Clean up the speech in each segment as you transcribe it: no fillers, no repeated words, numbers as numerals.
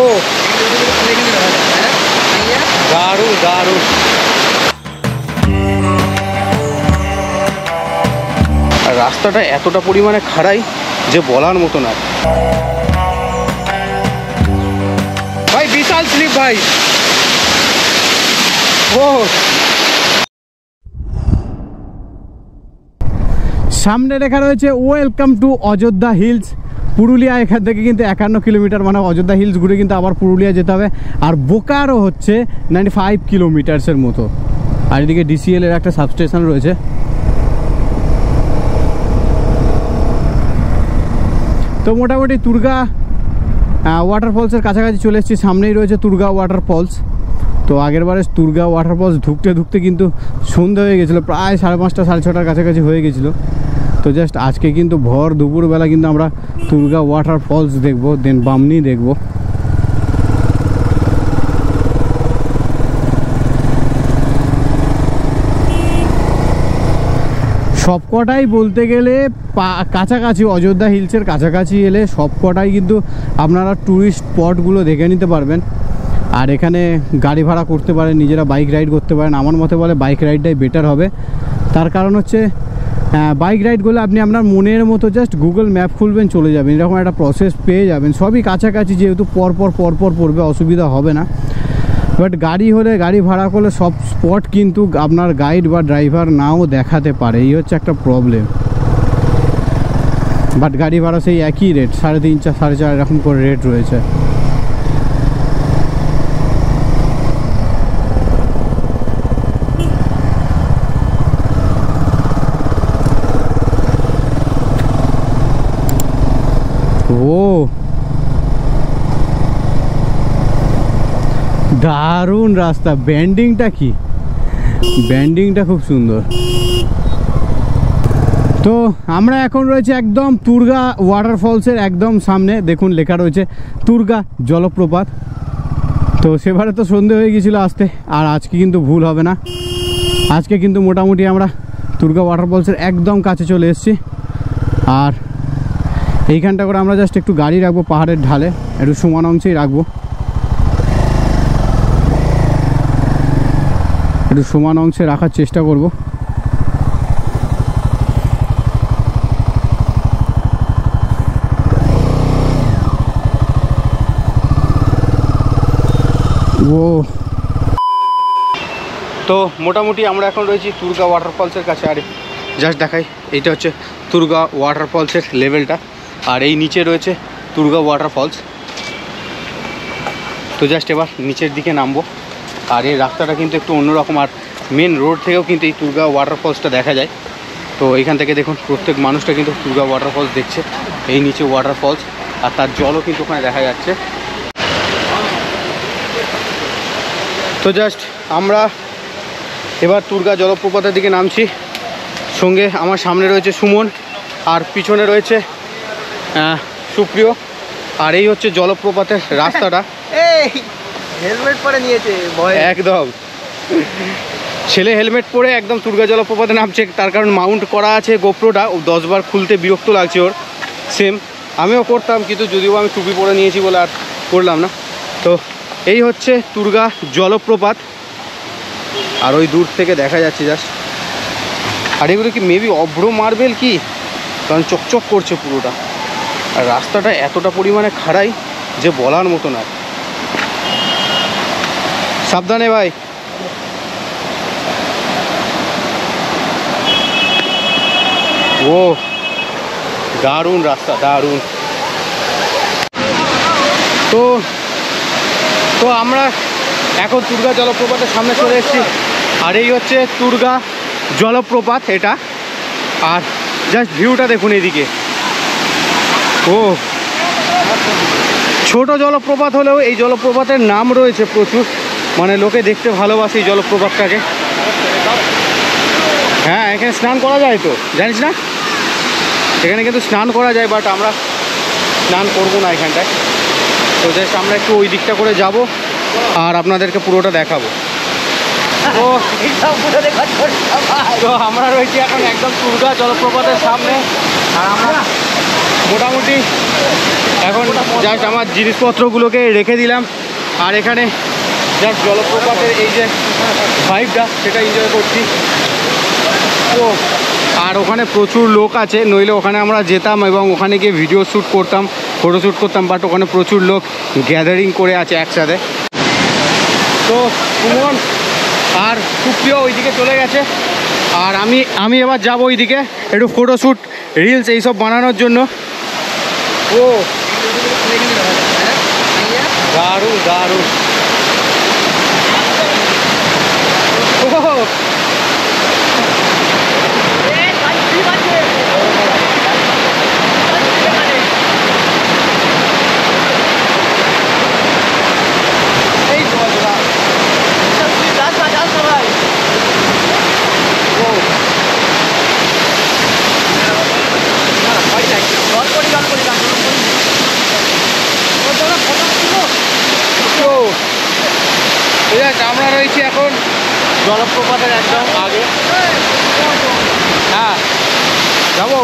ও দারুণ দারুণ। আর রাস্তাটা এতটা পরিমাণে খাড়াই যে বলার মতো না ভাই, বিশাল স্লিপ ভাই। ও সামনে লেখা রয়েছে welcome to Ayodhya hills Purulia. এখান থেকে কিন্তু 51 কিলোমিটার, মানে অযোধ্যা হিলস ঘুরে কিন্তু আবার পুরুলিয়া যেতে হবে। আর বোকারও হচ্ছে 95 কিলোমিটার্সের মতো। আর এদিকে ডিসিএল এর একটা সাবস্টেশন রয়েছে। তো মোটামুটি তুর্গা ওয়াটারফলসের কাছাকাছি চলে এসেছি। সামনেই রয়েছে তুর্গা ওয়াটারফলস। তো আগেরবারে তুর্গা ওয়াটারফলস ঢুকতে ঢুকতে কিন্তু সন্ধ্যা হয়ে গেছিলো, প্রায় 5:30 6:30 কাছাকাছি হয়ে গেছিলো। তো জাস্ট আজকে কিন্তু ভর দুপুরবেলা কিন্তু আমরা তুর্গা ওয়াটারফলস দেখবো, দেন বামনি দেখবো। সবকটাই বলতে গেলে কাছাকাছি, অযোধ্যা হিলসের কাছাকাছি এলে সবকটাই কিন্তু আপনারা ট্যুরিস্ট স্পটগুলো দেখে নিতে পারবেন। আর এখানে গাড়ি ভাড়া করতে পারেন, নিজেরা বাইক রাইড করতে পারেন। আমার মতে বলে বাইক রাইডটাই বেটার হবে। তার কারণ হচ্ছে বাইক রাইড করলে আপনি আপনার মনের মতো জাস্ট গুগল ম্যাপ খুলবেন, চলে যাবেন, এরকম একটা প্রসেস পেয়ে যাবেন। সবই কাছাকাছি, যেহেতু পরপর পড়বে, অসুবিধা হবে না। বাট গাড়ি হলে, গাড়ি ভাড়া করলে সব স্পট কিন্তু আপনার গাইড বা ড্রাইভার নাও দেখাতে পারে, এই হচ্ছে একটা প্রবলেম। বাট গাড়ি ভাড়া সেই একই রেট, 3.5 4.5 এরকম করে রেট রয়েছে। ও দারুণ রাস্তা, ব্যান্ডিংটা কি, ব্যান্ডিংটা খুব সুন্দর। তো আমরা এখন রয়েছে একদম তুর্গা ওয়াটারফলসের একদম সামনে। দেখুন লেখা রয়েছে তুর্গা জলপ্রপাত। তো সেবারে তো সন্ধে হয়ে গিয়েছিল আসতে, আর আজকে কিন্তু ভুল হবে না। আজকে কিন্তু মোটামুটি আমরা তুর্গা ওয়াটারফলসের একদম কাছে চলে এসেছি। আর এইখানটা করে আমরা জাস্ট একটু গাড়ি রাখবো, পাহাড়ের ঢালে একটু সমান অংশেই রাখবো, একটু সমান অংশে রাখার চেষ্টা করব। ও তো মোটামুটি আমরা এখন রয়েছি তুর্গা ওয়াটারফলসের কাছে। আর জাস্ট দেখাই, এইটা হচ্ছে তুর্গা ওয়াটারফলসের লেভেলটা, আর এই নিচে রয়েছে তুর্গা ওয়াটারফলস। তো জাস্ট এবার নিচের দিকে নামবো। আর এই রাস্তাটা কিন্তু একটু অন্যরকম, আর মেন রোড থেকেও কিন্তু এই তুর্গা ওয়াটারফলসটা দেখা যায়। তো এইখান থেকে দেখুন প্রত্যেক মানুষটা কিন্তু তুর্গা ওয়াটারফলস দেখছে। এই নিচে ওয়াটারফলস, আর তার জলও কিন্তু ওখানে দেখা যাচ্ছে। তো জাস্ট আমরা এবার তুর্গা জলপ্রপাতের দিকে নামছি। সঙ্গে আমার সামনে রয়েছে সুমন, আর পিছনে রয়েছে সুপ্রিয়। আর এই হচ্ছে জলপ্রপাতের রাস্তাটা। হেলমেট পরে নিয়েছে একদম, ছেলে হেলমেট পরে একদম তুর্গা জলপ্রপাতে নামছে। তার কারণ মাউন্ট করা আছে গোপ্রোটা, 10 বার খুলতে বিরক্ত লাগছে ওর। সেম আমিও করতাম, কিন্তু যদিও আমি টুপি পরে নিয়েছি বলে আর করলাম না। তো এই হচ্ছে তুর্গা জলপ্রপাত, আর ওই দূর থেকে দেখা যাচ্ছে জাস্ট। আর এগুলো কি মেবি অভ্র মার্বেল কি, কারণ চকচক করছে পুরোটা। আর রাস্তাটা এতটা পরিমাণে খাড়াই যে বলার মতো না। সাবধানে ভাই। ও দারুণ রাস্তা, দারুণ। তো তো আমরা এখন তুর্গা জলপ্রপাতের সামনে চলে এসেছি। আর এই হচ্ছে তুর্গা জলপ্রপাত এটা। আর জাস্ট ভিউটা দেখুন এদিকে। ও ছোট জলপ্রপাত হলেও এই জলপ্রপাতের নাম রয়েছে প্রচুর, মানে লোকে দেখতে ভালোবাসে এই জলপ্রপাতটাকে। হ্যাঁ, এখানে স্নান করা যায়, তো জানিস না? এখানে কিন্তু স্নান করা যায়, বাট আমরা স্নান করবো না এখানটায়। তো জাস্ট আমরা একটু ওই দিকটা করে যাব, আর আপনাদেরকে পুরোটা দেখাবো। তো আমরা রয়েছি এখন একদম তুর্গা জলপ্রপাতের সামনে। আর আমরা মোটামুটি এখন জাস্ট আমার জিনিসপত্রগুলোকে রেখে দিলাম, আর এখানে জাস্ট জলপ্রপাতের এই যে ভাইবটা সেটা এনজয় করছি। তো আর ওখানে প্রচুর লোক আছে, নইলে ওখানে আমরা যেতাম এবং ওখানে গিয়ে ভিডিও শ্যুট করতাম, ফটোশ্যুট করতাম, বাট ওখানে প্রচুর লোক গ্যাদারিং করে আছে একসাথে। তো সুমন আর সুপ্রিয় ওইদিকে চলে গেছে, আর আমি এবার যাবো ওইদিকে একটু ফটোশ্যুট, রিলস এইসব বানানোর জন্য। ও দারুণ দারুণ। আমরা রয়েছি এখন জলপ্রপাতের একদম আগে। হ্যাঁ যাবো।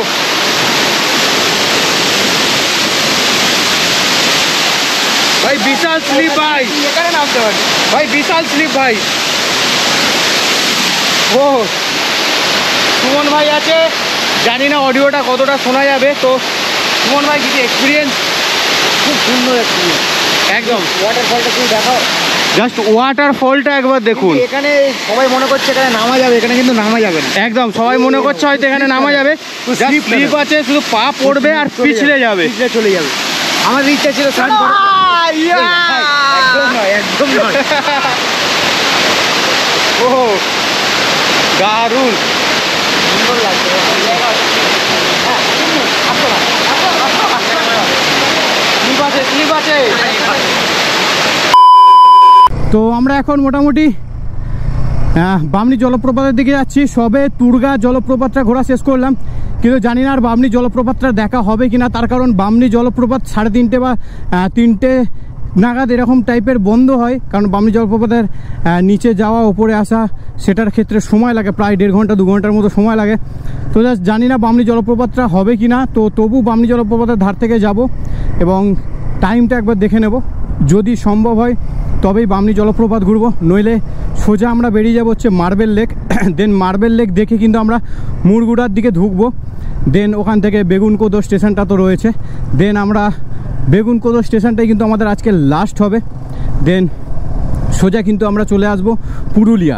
ভাই বিশাল স্লিপ ভাই, এখানে নামতে পারি ভাই, বিশাল স্লিপ ভাই। ও সুমন ভাই আছে, জানি না অডিওটা কতটা শোনা যাবে। তো সুমন ভাই কিছু এক্সপিরিয়েন্স? খুব সুন্দর এক্সপিরিয়েন্স একদম। ওয়াটারফলটা শুধু দেখাও, জাস্ট ওয়াটারফলটা একবার দেখুন। এখানে সবাই মনে করছে এখানে নামা যাবে, এখানে কিন্তু নামা যাবে না। একদম সবাই মনে করছে হয়তো এখানে নামা যাবে, স্লিপ আছে, শুধু পা পড়বে আর পিছলে যাবে, চলে যাবে। আমার ইচ্ছা ছিল স্নান করা, একদম নয়, একদম নয়। ও দারুণ সুন্দর লাগছে। স্লিপ আছে। তো আমরা এখন মোটামুটি বামনি জলপ্রপাতের দিকে যাচ্ছি। সবে তুরগা জলপ্রপাতটা ঘোরা শেষ করলাম, কিন্তু জানি না আর বামনি জলপ্রপাতটা দেখা হবে কিনা, তার কারণ বামনি জলপ্রপাত 3:30 বা 3টে নাগাদ এরকম টাইপের বন্ধ হয়, কারণ বামনি জলপ্রপাতের নিচে যাওয়া ওপরে আসা সেটার ক্ষেত্রে সময় লাগে, প্রায় 1.5 ঘন্টা 2 ঘন্টার মতো সময় লাগে। তো জাস্ট জানি না বামনি জলপ্রপাতটা হবে কি না, তো তবু বামনি জলপ্রপাতের ধার থেকে যাব এবং টাইমটা একবার দেখে নেব, যদি সম্ভব হয় তবেই বামনি জলপ্রপাত ঘুরবো, নইলে সোজা আমরা বেরিয়ে যাবো হচ্ছে মার্বেল লেক। দেন মার্বেল লেক দেখে কিন্তু আমরা মুড়গুড়ার দিকে ঢুকবো, দেন ওখান থেকে বেগুনকোদো স্টেশনটা তো রয়েছে, দেন আমরা বেগুনকোদো স্টেশনটাই কিন্তু আমাদের আজকে লাস্ট হবে, দেন সোজা কিন্তু আমরা চলে আসবো পুরুলিয়া।